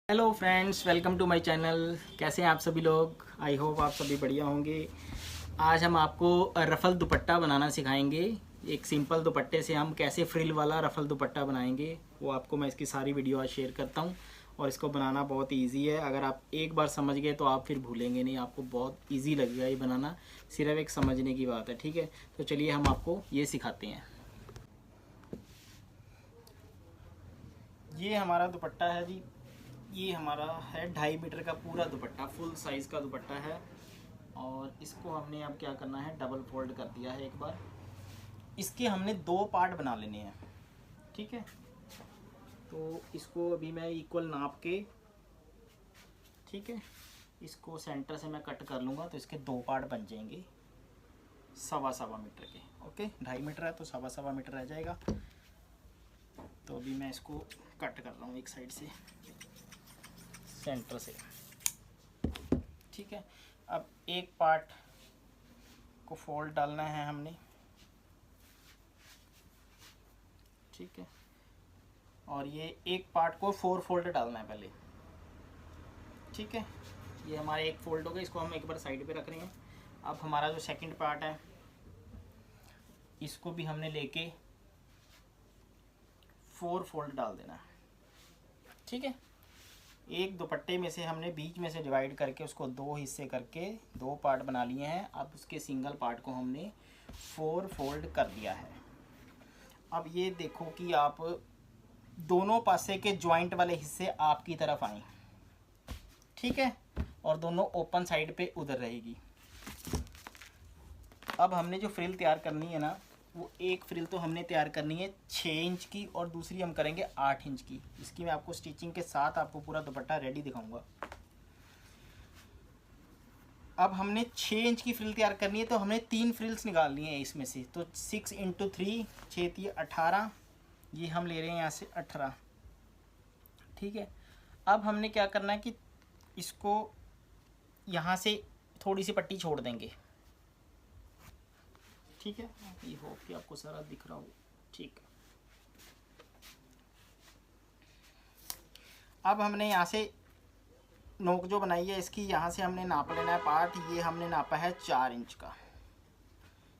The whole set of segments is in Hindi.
Hello friends, welcome to my channel. कैसे हैं आप सभी लोग? आई होप आप सभी बढ़िया होंगे। आज हम आपको रफ़ल दुपट्टा बनाना सिखाएंगे। एक सिंपल दुपट्टे से हम कैसे फ्रिल वाला रफ़ल दुपट्टा बनाएंगे, वो आपको मैं इसकी सारी वीडियो आज शेयर करता हूँ। और इसको बनाना बहुत इजी है। अगर आप एक बार समझ गए तो आप फिर भूलेंगे नहीं, आपको बहुत इजी लगेगा ये बनाना। सिर्फ एक समझने की बात है, ठीक है? तो चलिए हम आपको ये सिखाते हैं। ये हमारा दुपट्टा है जी। ये हमारा है 2.5 मीटर का पूरा दुपट्टा, फुल साइज़ का दुपट्टा है। और इसको हमने अब क्या करना है, डबल फोल्ड कर दिया है एक बार। इसके हमने 2 पार्ट बना लेने हैं, ठीक है? तो इसको अभी मैं इक्वल नाप के, ठीक है, इसको सेंटर से मैं कट कर लूँगा तो इसके 2 पार्ट बन जाएंगे 1.25 मीटर के। ओके, 2.5 मीटर है तो 1.25 मीटर रह जाएगा। तो अभी मैं इसको कट कर रहा हूँ एक साइड से, सेंटर से, ठीक है। अब एक पार्ट को फोल्ड डालना है हमने, ठीक है। और ये एक पार्ट को 4 फोल्ड डालना है पहले, ठीक है। ये हमारा एक फोल्ड हो गया, इसको हम एक बार साइड पे रख रहे हैं। अब हमारा जो सेकंड पार्ट है, इसको भी हमने लेके 4 फोल्ड डाल देना है, ठीक है। एक दुपट्टे में से हमने बीच में से डिवाइड करके उसको 2 हिस्से करके 2 पार्ट बना लिए हैं। अब उसके सिंगल पार्ट को हमने 4 फोल्ड कर दिया है। अब ये देखो कि आप दोनों पासे के जॉइंट वाले हिस्से आपकी तरफ आए, ठीक है, और दोनों ओपन साइड पे उधर रहेगी। अब हमने जो फ्रिल तैयार करनी है ना, वो एक फ्रिल तो हमने तैयार करनी है 6 इंच की और दूसरी हम करेंगे 8 इंच की। इसकी मैं आपको स्टिचिंग के साथ आपको पूरा दुपट्टा रेडी दिखाऊंगा। अब हमने 6 इंच की फ्रिल तैयार करनी है तो हमने 3 फ्रिल्स निकालनी है इसमें से। तो 6 इंटू 3, 6 18, ये हम ले रहे हैं यहाँ से 18, ठीक है। अब हमने क्या करना है कि इसको यहाँ से थोड़ी सी पट्टी छोड़ देंगे, ठीक है। ये होप कि आपको सारा दिख रहा हो, ठीक है। अब हमने यहाँ से नोक जो बनाई है इसकी, यहाँ से हमने नाप लेना है पार्ट। ये हमने नापा है 4 इंच का।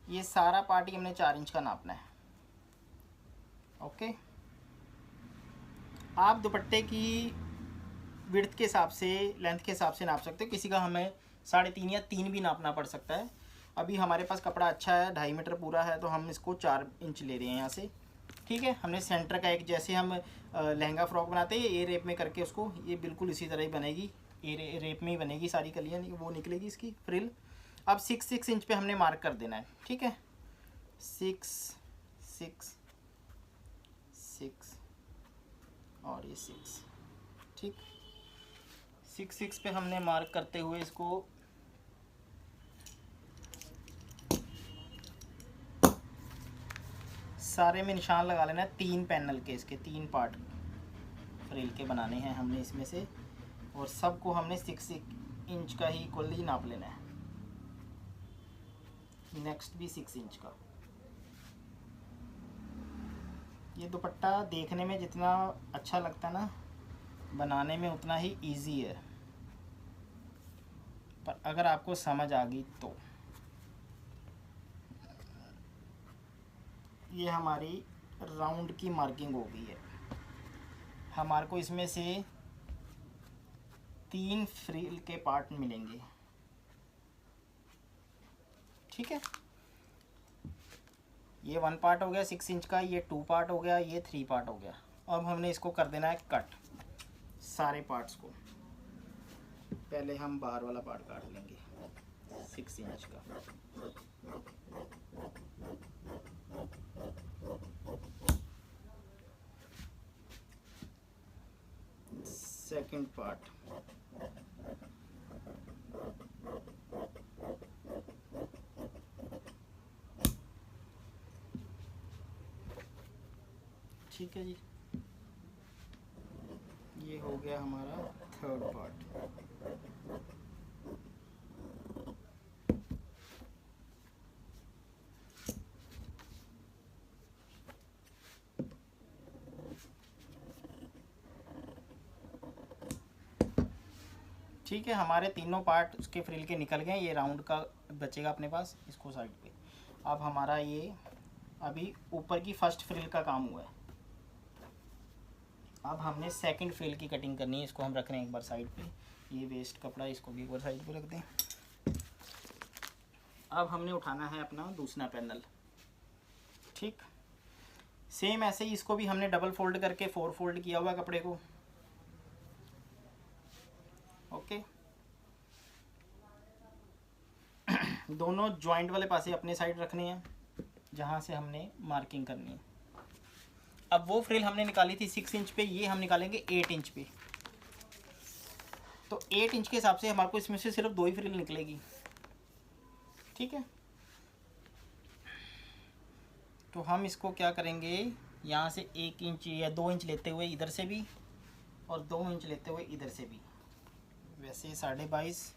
ये सारा पार्ट ही हमने 4 इंच का नापना है, ओके। आप दुपट्टे की विड्थ के हिसाब से, लेंथ के हिसाब से नाप सकते हो। किसी का हमें 3.5 या 3 भी नापना पड़ सकता है। अभी हमारे पास कपड़ा अच्छा है, 2.5 मीटर पूरा है, तो हम इसको 4 इंच ले रहे हैं यहाँ से, ठीक है। हमने सेंटर का एक, जैसे हम लहंगा फ्रॉक बनाते हैं ए रेप में करके उसको, ये बिल्कुल इसी तरह ही बनेगी। ए रेप में ही बनेगी, सारी कलियाँ वो निकलेगी इसकी फ्रिल। अब 6 इंच पे हमने मार्क कर देना है, ठीक है। 6 6 6 और ये 6, ठीक। 6 पे हमने मार्क करते हुए इसको सारे में निशान लगा लेना है। 3 पैनल के, इसके 3 पार्ट फ्रिल के बनाने हैं हमने इसमें से। और सबको हमने 6 इंच का ही इक्वली नाप लेना है। नेक्स्ट भी 6 इंच का। ये दुपट्टा देखने में जितना अच्छा लगता है ना, बनाने में उतना ही इजी है, पर अगर आपको समझ आ गई तो। ये हमारी राउंड की मार्किंग हो गई है। हमारे को इसमें से 3 फ्रिल के पार्ट मिलेंगे, ठीक है। ये 1 पार्ट हो गया 6 इंच का, ये 2 पार्ट हो गया, ये 3 पार्ट हो गया। अब हमने इसको कर देना है कट, सारे पार्ट्स को। पहले हम बाहर वाला पार्ट काट लेंगे 6 इंच का। सेकंड पार्ट, ठीक है जी। ये हो गया हमारा थर्ड पार्ट। ठीक है, हमारे तीनों पार्ट उसके फ्रिल के निकल गए। ये राउंड का बचेगा अपने पास, इसको साइड पे। अब हमारा ये अभी ऊपर की फर्स्ट फ्रिल का काम हुआ है। अब हमने सेकंड फ्रिल की कटिंग करनी है। इसको हम रख रहे हैं एक बार साइड पे। ये वेस्ट कपड़ा, इसको भी एक बार साइड पे रख दें। अब हमने उठाना है अपना दूसरा पैनल। ठीक, सेम ऐसे ही इसको भी हमने डबल फोल्ड करके 4 फोल्ड किया हुआ कपड़े को। ओके, दोनों जॉइंट वाले पासे अपने साइड रखने हैं जहाँ से हमने मार्किंग करनी है। अब वो फ्रिल हमने निकाली थी 6 इंच पे, ये हम निकालेंगे 8 इंच पे। तो 8 इंच के हिसाब से हमारे को इसमें से सिर्फ 2 ही फ्रिल निकलेगी। ठीक है, तो हम इसको क्या करेंगे, यहाँ से 1 इंच या 2 इंच लेते हुए इधर से भी और 2 इंच लेते हुए इधर से भी। वैसे 22.5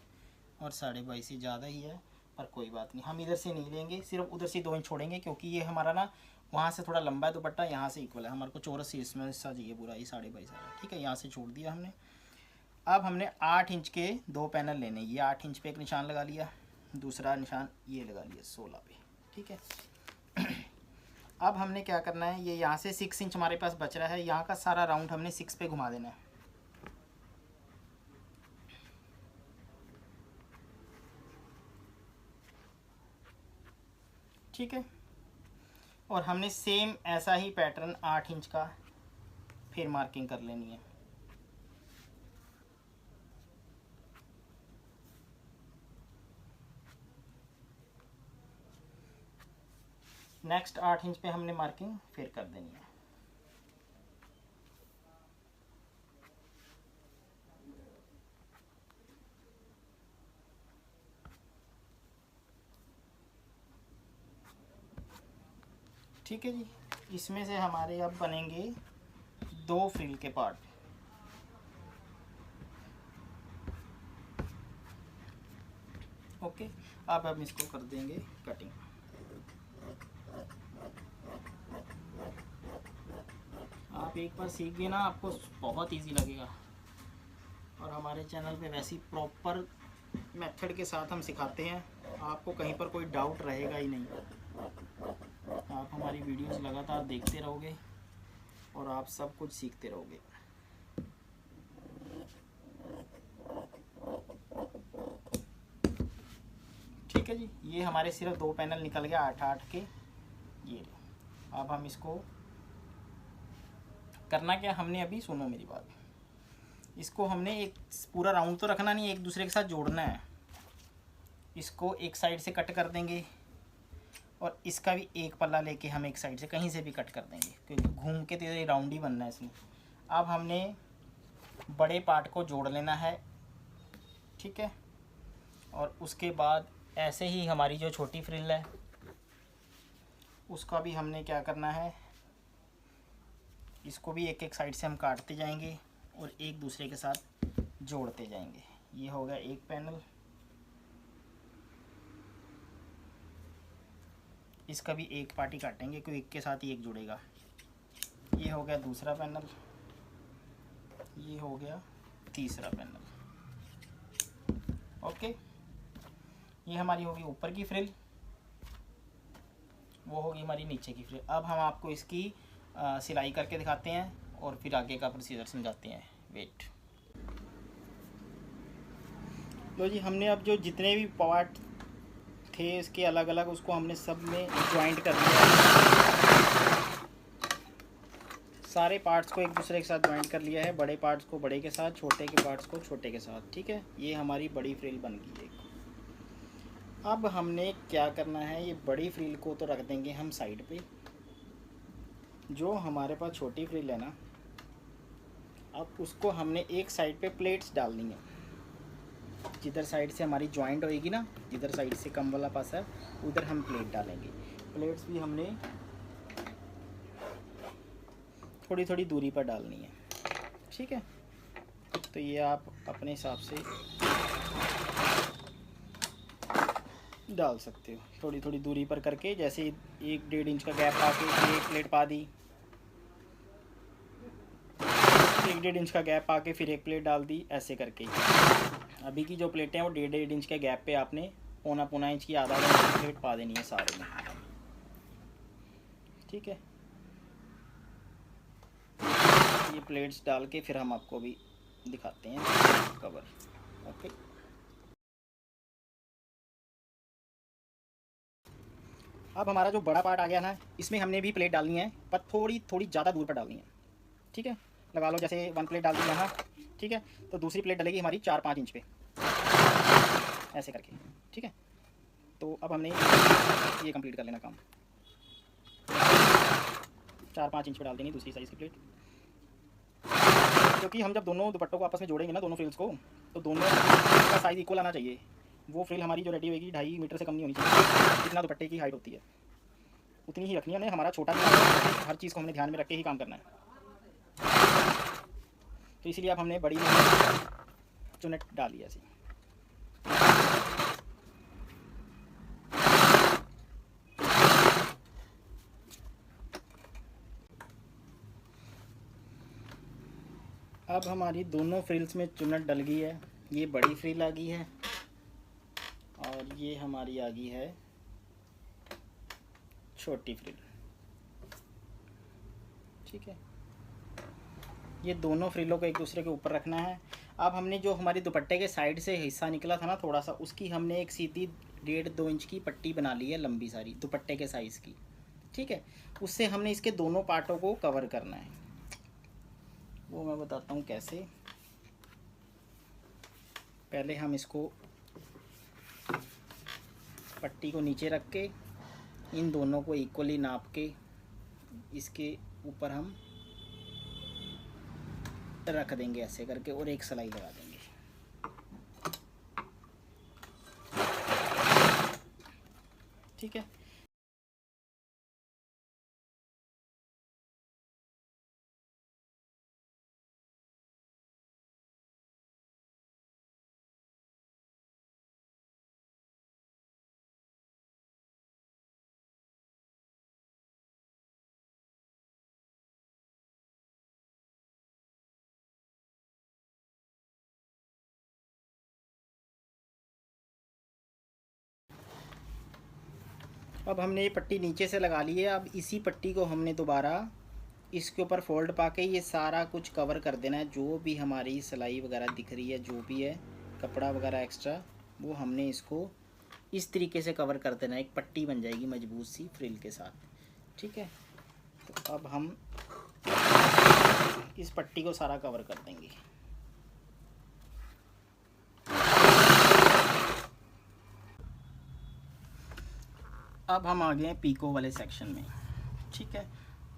और 22.5 से ज़्यादा ही है, पर कोई बात नहीं, हम इधर से नहीं लेंगे, सिर्फ उधर से 2 इंच छोड़ेंगे, क्योंकि ये हमारा ना वहाँ से थोड़ा लंबा है दुपट्टा, यहाँ से इक्वल है। हमारे को चौरस ही इसमें हिस्सा चाहिए पूरा, ये 22.5 है। ठीक है, यहाँ से छोड़ दिया हमने। अब हमने 8 इंच के 2 पैनल लेने। ये 8 इंच पे एक निशान लगा लिया, दूसरा निशान ये लगा लिया 16 पे। ठीक है, अब हमने क्या करना है, ये यहाँ से 6 इंच हमारे पास बच रहा है, यहाँ का सारा राउंड हमने 6 पे घुमा देना है। ठीक है, और हमने सेम ऐसा ही पैटर्न 8 इंच का फिर मार्किंग कर लेनी है। नेक्स्ट 8 इंच पे हमने मार्किंग फिर कर देनी है। ठीक है जी, इसमें से हमारे अब बनेंगे 2 फ्रिल के पार्ट। ओके, अब हम इसको कर देंगे कटिंग। आप एक बार सीख गए ना, आपको बहुत इजी लगेगा। और हमारे चैनल पे वैसी प्रॉपर मेथड के साथ हम सिखाते हैं, आपको कहीं पर कोई डाउट रहेगा ही नहीं। आप हमारी वीडियोस लगातार देखते रहोगे और आप सब कुछ सीखते रहोगे। ठीक है जी, ये हमारे सिर्फ 2 पैनल निकल गया 8-8 के। ये अब हम इसको करना क्या, हमने अभी सुनो मेरी बात, इसको हमने एक पूरा राउंड तो रखना नहीं, एक दूसरे के साथ जोड़ना है। इसको एक साइड से कट कर देंगे और इसका भी एक पल्ला लेके हम एक साइड से कहीं से भी कट कर देंगे, क्योंकि घूम के तो ये राउंड ही बनना है इसमें। अब हमने बड़े पार्ट को जोड़ लेना है। ठीक है, और उसके बाद ऐसे ही हमारी जो छोटी फ्रिल है उसका भी हमने क्या करना है, इसको भी एक एक साइड से हम काटते जाएंगे और एक दूसरे के साथ जोड़ते जाएंगे। ये हो गया एक पैनल, इसका भी एक पार्टी काटेंगे क्योंकि एक के साथ ही एक जुड़ेगा। ये हो गया दूसरा पैनल, ये हो गया तीसरा पैनल। ओके, ये हमारी होगी ऊपर की फ्रिल, वो होगी हमारी नीचे की फ्रिल। अब हम आपको इसकी सिलाई करके दिखाते हैं और फिर आगे का प्रोसीजर समझाते हैं। वेट लो जी, हमने अब जो जितने भी पार्ट थे इसके अलग अलग, उसको हमने सब में ज्वाइंट कर लिया। सारे पार्ट्स को एक दूसरे के साथ ज्वाइंट कर लिया है, बड़े पार्ट्स को बड़े के साथ, छोटे के पार्ट्स को छोटे के साथ। ठीक है, ये हमारी बड़ी फ्रिल बन गई है। अब हमने क्या करना है, ये बड़ी फ्रिल को तो रख देंगे हम साइड पे। जो हमारे पास छोटी फ्रिल है ना, अब उसको हमने एक साइड पे प्लेट्स डालनी है। जिधर साइड से हमारी जॉइंट होएगी ना, जिधर साइड से कम वाला पास है उधर हम प्लेट डालेंगे। प्लेट्स भी हमने थोड़ी थोड़ी दूरी पर डालनी है। ठीक है, तो ये आप अपने हिसाब से डाल सकते हो, थोड़ी थोड़ी दूरी पर करके। जैसे 1-1.5 इंच का गैप आके एक प्लेट पा दी, 1-1.5 इंच का गैप आके फिर एक प्लेट डाल दी, ऐसे करके। अभी की जो प्लेटें हैं वो 1.5 इंच के गैप पे आपने पौना इंच की आधा प्लेट पा देनी है सारे में, ठीक है। ये प्लेट्स डाल के फिर हम आपको भी दिखाते हैं कवर। ओके, अब हमारा जो बड़ा पार्ट आ गया ना, इसमें हमने भी प्लेट डालनी है, पर थोड़ी ज़्यादा दूर पर डालनी है, ठीक है। लगा लो जैसे 1 प्लेट डाल दी यहाँ, ठीक है, तो दूसरी प्लेट डलेगी हमारी 4-5 इंच पे, ऐसे करके, ठीक है। तो अब हमने ये कंप्लीट कर लेना काम। 4-5 इंच पे डाल देंगे दूसरी साइज़ की प्लेट, क्योंकि हम जब दोनों दुपट्टों को आपस में जोड़ेंगे ना, दोनों फ्रिल्स को, तो दोनों का साइज़ इक्वल आना चाहिए। वो फ्रिल हमारी जो रेडी होगी 2.5 मीटर से कम नहीं होनी चाहिए। जितना दुपट्टे की हाइट होती है उतनी ही रखनी है हमें, हमारा छोटा नहीं है, हर चीज़ को हमने ध्यान में रख के ही काम करना है। तो इसीलिए अब हमने बड़ी चुनट डाली ऐसी। अब हमारी दोनों फ्रिल्स में चुनट डल गई है। ये बड़ी फ्रिल आ गई है और ये हमारी आ गई है छोटी फ्रिल, ठीक है। ये दोनों फ्रिलों को एक दूसरे के ऊपर रखना है। अब हमने जो हमारी दुपट्टे के साइड से हिस्सा निकला था ना थोड़ा सा, उसकी हमने एक सीधी 1.5-2 इंच की पट्टी बना ली है, लंबी सारी दुपट्टे के साइज़ की, ठीक है। उससे हमने इसके दोनों पार्टों को कवर करना है, वो मैं बताता हूँ कैसे। पहले हम इसको पट्टी को नीचे रख के इन दोनों को इक्वली नाप के इसके ऊपर हम रख देंगे ऐसे करके, और एक सिलाई लगा देंगे, ठीक है। अब हमने ये पट्टी नीचे से लगा ली है। अब इसी पट्टी को हमने दोबारा इसके ऊपर फोल्ड पा के ये सारा कुछ कवर कर देना है। जो भी हमारी सिलाई वगैरह दिख रही है, जो भी है कपड़ा वगैरह एक्स्ट्रा, वो हमने इसको इस तरीके से कवर कर देना है। एक पट्टी बन जाएगी मजबूत सी फ्रिल के साथ, ठीक है। तो अब हम इस पट्टी को सारा कवर कर देंगे। अब हम आ गए हैं पीको वाले सेक्शन में, ठीक है।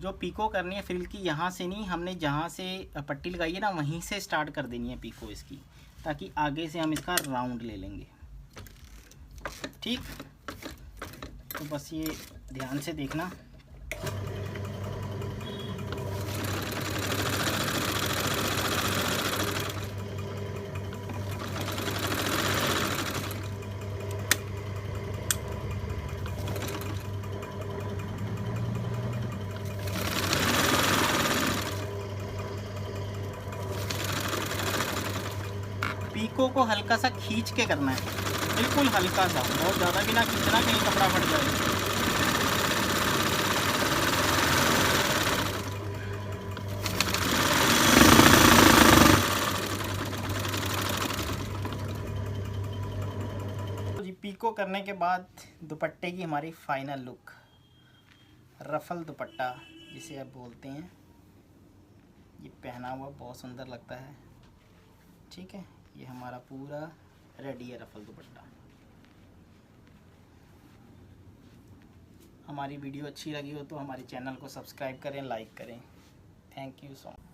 जो पीको करनी है फ्रिल की, यहाँ से नहीं, हमने जहाँ से पट्टी लगाई है ना वहीं से स्टार्ट कर देनी है पीको इसकी, ताकि आगे से हम इसका राउंड ले लेंगे, ठीक। तो बस ये ध्यान से देखना। पीको को हल्का सा खींच के करना है, बिल्कुल हल्का सा, बहुत ज़्यादा भी ना खींचना कहीं कपड़ा फट जाए। तो जी पीको करने के बाद दुपट्टे की हमारी फाइनल लुक, रफल दुपट्टा जिसे आप बोलते हैं, ये पहना हुआ बहुत सुंदर लगता है, ठीक है। ये हमारा पूरा रेडी है रफल दुपट्टा। हमारी वीडियो अच्छी लगी हो तो हमारे चैनल को सब्सक्राइब करें, लाइक करें। Thank you so much.